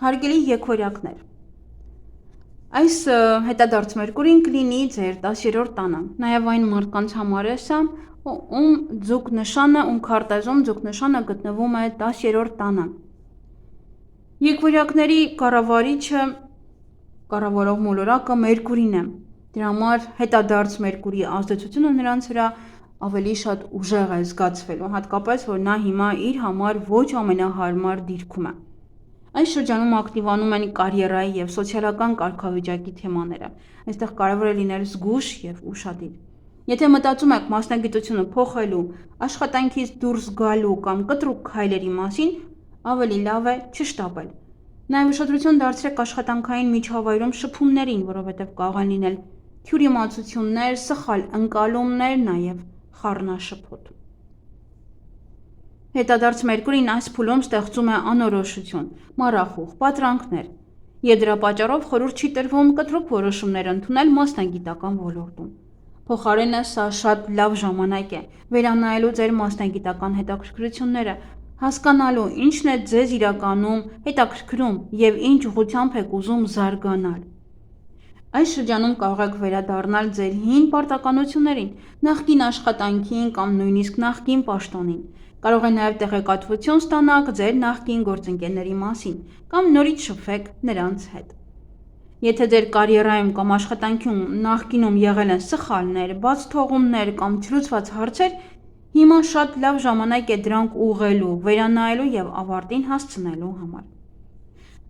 Հարգելի եկօրյակներ, այս հետադարձ Մերկուրին կլինի ձեր 10-րդ տանը, նաև այն մարդկանց համար է սա, ում ձուկ նշանը, ում քարտեզում ձուկ նշանը գտնվում է 10-րդ տանը։ Եկօրյակների կառավարիչը, կառավարող մոլորակը Մերկուրին է, դրա համար հետադարձ Մերկուրի ազդեցությունը նրանց վրա ավելի շատ ուժեղ է զգացվելու, հատկապես որ նա հիմա իր համար ոչ ամենահարմար դիրքում է։ Այս շրջանում ակտիվանում են կարիերայի և սոցիալական կարգավիճակի թեմաները, այստեղ կարևոր է լինել զգույշ և ուշադիր։ Եթե մտածում եք մասնագիտությունը փոխելու, աշխատանքից դուրս գալու կամ կտրուկ քայլերի մասին, ավելի լավ է չշտապել։ Նաև ուշադրություն դարձրեք աշխատանքային միջավայրում շփումներին, որովհետև կարող են լինել թյուրիմացություններ, սխալ ընկալումներ, նաև խառնաշփոթ։ Հետադարձ Մերկուրին այս փուլում ստեղծում է անորոշություն, մառախուղ, պատրանքներ, և դրա պատճառով խորհուրդ չի տրվում կտրուկ որոշումներ ընդունել մասնագիտական ոլորտում։ Փոխարենը սա շատ լավ ժամանակ է վերանայելու ձեր մասնագիտական հետաքրքրությունները, հասկանալու ինչն է ձեզ իրականում հետաքրքրում և ինչ ուղղությամբ եք ուզում զարգանալ։ Այս շրջանում կարող եք վերադառնալ ձեր հին պարտականություններին, նախկին աշխատանքին կամ նույնիսկ նախկին պաշտոնին։ Կարող է նաև տեղեկատվություն ստանաք ձեր նախկին գործընկերների մասին կամ նորից շփվեք նրանց հետ։ Եթե ձեր կարիերայում կամ աշխատանքում նախկինում եղել են սխալներ, բացթողումներ կամ չլուծված հարցեր, հիմա շատ լավ ժամանակ է դրանք ուղղելու, վերանայելու և ավարտին հասցնելու համար։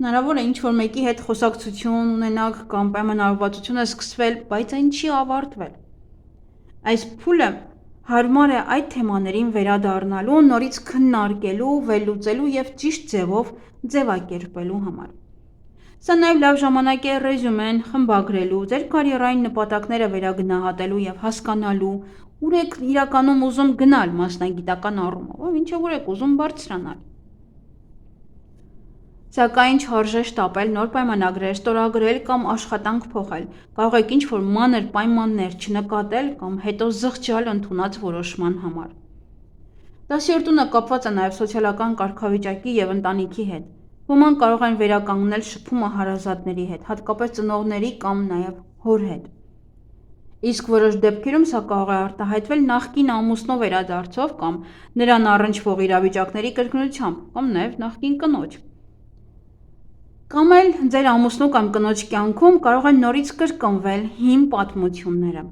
Հնարավոր է ինչ-որ մեկի հետ խոսակցություն ունենաք կամ պայմանավորվածություն է սկսվել, բայց այն չի ավարտվել։ Այս փուլը հարմար է այդ թեմաներին վերադառնալու, նորից քննարկելու, վերլուծելու և ճիշտ ձևով ձևակերպելու համար։ Սա նաև լավ ժամանակ է ռեզյումեն խմբագրելու, ձեր կարիերային նպատակները վերագնահատելու և հասկանալու, ուր եք իրականում ուզում գնալ մասնագիտական առումով, ինչով ուր եք ուզում բարձրանալ։ Սակայն չարժե շտապել նոր պայմանագրեր ստորագրել կամ աշխատանք փոխել, կարող եք ինչ-որ մանր պայմաններ չնկատել կամ հետո զղջալ ընդունած որոշման համար։ 10-րդ տունը կապված է նաև սոցիալական կարգավիճակի և ընտանիքի հետ։ Ոմանք կարող են վերականգնել շփումը հարազատների հետ, հատկապես ծնողների կամ նաև հոր հետ։ Իսկ որոշ դեպքերում սա կարող է արտահայտվել նախկին ամուսնու վերադարձով կամ նրան առնչվող իրավիճակների կրկնությամբ, կամ նաև նախկին կնոջ։ Կամ էլ ձեր ամուսնու կամ կնոջ կյանքում կարող են նորից կրկնվել հին պատմությունները։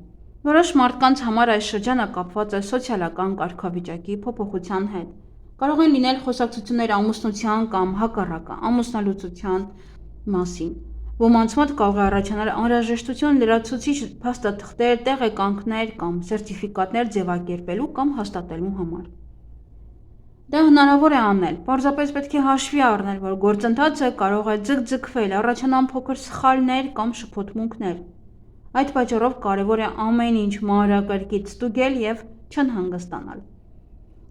Որոշ մարդկանց համար այս շրջանը կապված է սոցիալական կարգավիճակի փոփոխության հետ։ Կարող են լինել խոսակցություններ ամուսնության կամ հակառակը, ամուսնալուծության մասին։ Ոմանց մոտ կարող է առաջանալ անհրաժեշտություն լրացուցիչ փաստաթղթեր, տեղեկանքներ կամ սերտիֆիկատներ ձևակերպելու կամ հաստատելու համար։ Դա հնարավոր է անել, պարզապես պետք է հաշվի առնել, որ գործընթացը կարող է ձգձգվել, առաջանան փոքր սխալներ կամ շփոթմունքներ։ Այդ պատճառով կարևոր է ամեն ինչ մանրակրկիտ ստուգել և չանհանգստանալ։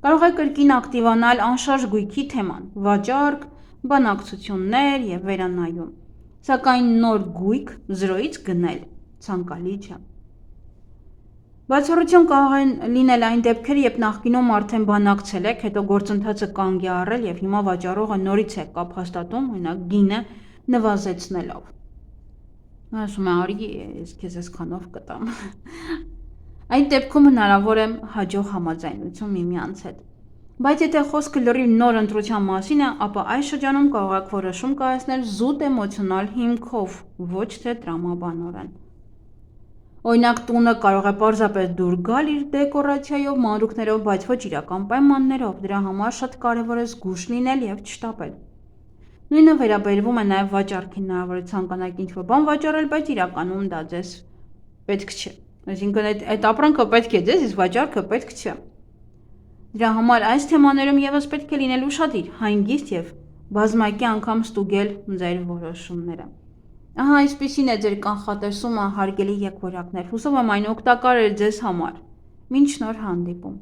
Կարող է կրկին ակտիվանալ անշարժ գույքի թեման, վաճառք, բանակցություններ և վերանայում։ Սակայն նոր գույք զրոյից գնել ցանկալի չէ։ Բացառություն կարող են լինել այն դեպքերը, երբ նախկինում արդեն բանակցել եք, հետո գործընթացը կանգ է առել և հիմա վաճառողը նորից է կապ հաստատում, օրինակ գինը նվազեցնելով։ Ասում է արի ես քեզ այսքանով կտամ։ Այդ դեպքում հնարավոր է հաջող համաձայնություն միմյանց հետ։ Բայց եթե խոսքը լրիվ նոր ընտրության մասին է, ապա այս շրջանում կարող եք որոշում կայացնել զուտ էմոցիոնալ հիմքով, ոչ թե տրամաբանորեն։ Օրինակ տունը կարող է պարզապես դուր գալ իր դեկորացիայով, մանրուքներով, բայց ոչ իրական պայմաններով, դրա համար շատ կարևոր է զգույշ լինել և չշտապել։ Նույնը վերաբերվում է նաև վաճառքին, հնարավոր է ցանկանաք ինչ-որ բան վաճառել, բայց իրականում դա ձեզ պետք չէ։ Այսինքն այդ ապրանքը պետք է ձեզ, իսկ վաճառքը պետք չէ։ Դրա համար այս թեմաներում ևս պետք է լինել ուշադիր, հանգիստ և բազմակի անգամ ստուգել ձեր որոշումները։ Ահա այսպիսին է ձեր կանխատեսումը, հարգելի եկօրյակներ, հուսով եմ այն օգտակար էր ձեզ համար։ Մինչ նոր հանդիպում։